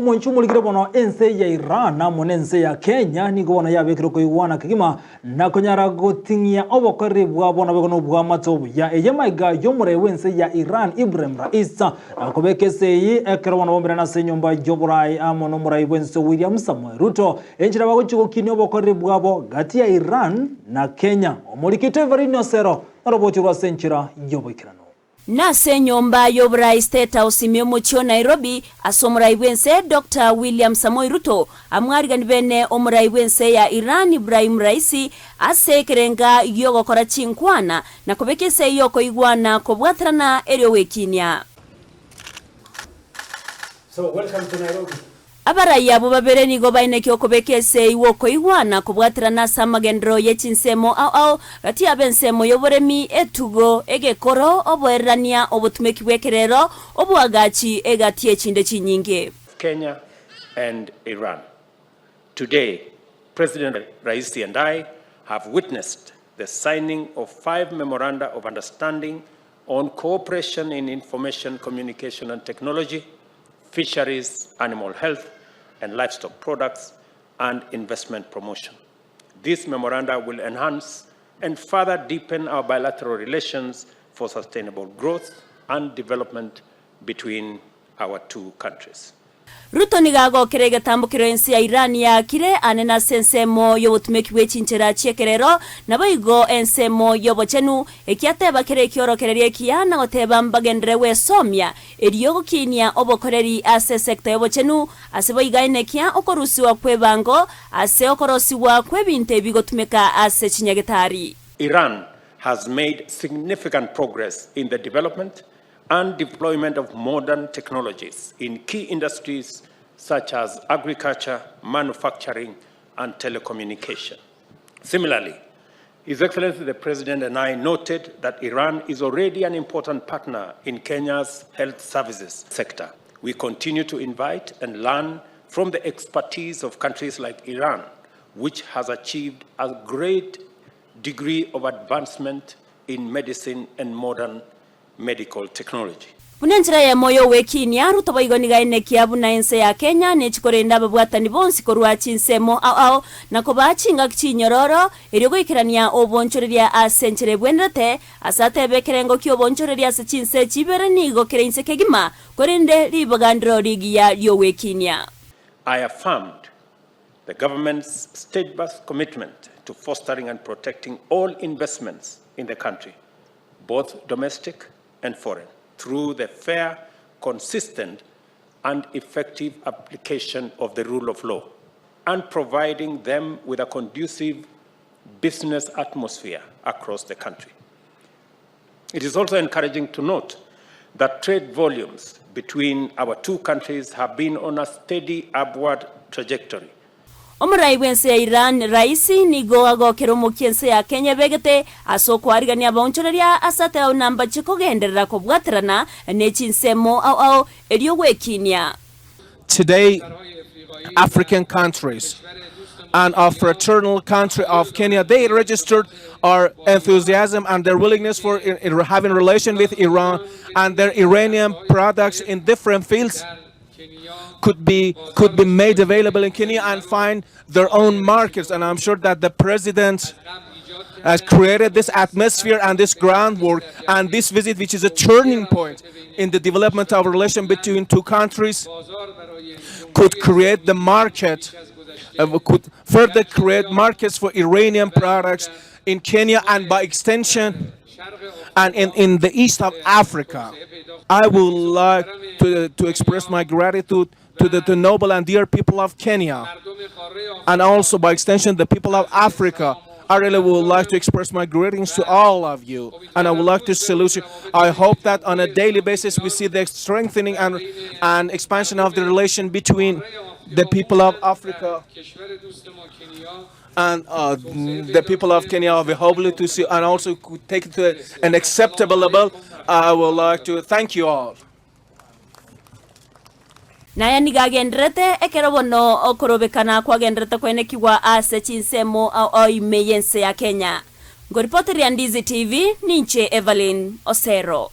umonchumu ligire bono ense ya Iran na monense ya Kenya nigo bona yabekiro ko iwana kigima na konyara gotingia obokore bwa bona begono bwa matobu ya eyemaiga yomure wense ya Iran Ibrahim Raisa na kobekese yi ekero bona bombera na senyomba joburai amono murai wense William Samuel Ruto enjira bagochiko kini obokore bwabo gati ya Iran na Kenya omulikite Verino Sero na roboti rwa senchira yobikirano na senyomba yoburai State House mucho Nairobi asomurai wense Dr. William Samuel Ruto amwarigani bene omurai wense ya Iran Ibrahim Raisi asekerenga yogokora chinkwana na kubekese yoko igwana kobwatrana eryo wekinya. So welcome to Nairobi. Abaraya bubabere nigo baineke okobekese iwoko igwana kubwatrana samagendro yechinsemo au gati abensemo yoboremi etugo egekoro oboerania obutumeki bwekerero obwagachi egati echinde chinyinge. Kenya and Iran. Today, President Raisi and I have witnessed the signing of 5 memoranda of understanding on cooperation in information, communication and technology, fisheries, animal health, and livestock products, and investment promotion. These memoranda will enhance and further deepen our bilateral relations for sustainable growth and development between our two countries. Ruto nigago kerege tambukiro ensi ya Iran ya kire anena sensemo yobutumeki bwechinchera chekerero naboigo ensemo yobochenu ekiateba kere kiorokererie kiana goteba mbagendere we somya eriyogo kinia obokoreri ase sekta yobochenu aseboigaine kia okorusiwa kwebango ase okorosiwa kwebinte bigotumeka ase chinyagetari. Iran has made significant progress in the development and deployment of modern technologies in key industries such as agriculture, manufacturing, and telecommunication. Similarly, His Excellency the President and I noted that Iran is already an important partner in Kenya's health services sector. We continue to invite and learn from the expertise of countries like Iran, which has achieved a great degree of advancement in medicine and modern medical technology. Bunenjira ya moyo wekinya Ruto boigoniga inekia buna ense ya Kenya nechikorenda babwatani bonsi korwa chinsemo au na kobachinga kinyororo eryogo ikirania obonchoreria asenchere bwendete asate bekerengo kyo bonchoreria ase chinse chibere nigo kerense kegima korende libagandro ligia yo wekinya. I affirmed the government's steadfast commitment to fostering and protecting all investments in the country, both domestic and foreign, through the fair, consistent, and effective application of the rule of law, and providing them with a conducive business atmosphere across the country. It is also encouraging to note that trade volumes between our two countries have been on a steady upward trajectory. Omurai wense ya Iran Raisi nigo agokero mukiense ya Kenya begete asoko arigania bonchoreria asate au namba chikogenderera kobwatrana nechinsemo au eryo wekinya. Today, African countries and our fraternal country of Kenya, they registered our enthusiasm and their willingness for having relation with Iran, and their Iranian products in different fields could be made available in Kenya and find their own markets. And I'm sure that the president has created this atmosphere and this groundwork, and this visit, which is a turning point in the development of a relation between two countries, could create the market, could further create markets for Iranian products in Kenya and by extension and in the east of Africa. I would like to express my gratitude to the noble and dear people of Kenya, and also by extension the people of Africa. I really would like to express my greetings to all of you, and I would like to salute you. I hope that on a daily basis we see the strengthening and expansion of the relation between the people of Africa and the people of Kenya. We hope to see and also take it to an acceptable level. I would like to thank you all. Naya nigagendrete ekerobono okorobekana kwa gendrete kwene kiwa ase chinsemo au imeyense ya Kenya. Ngoripoti ya Ndizi TV ninche Evelyn Osero.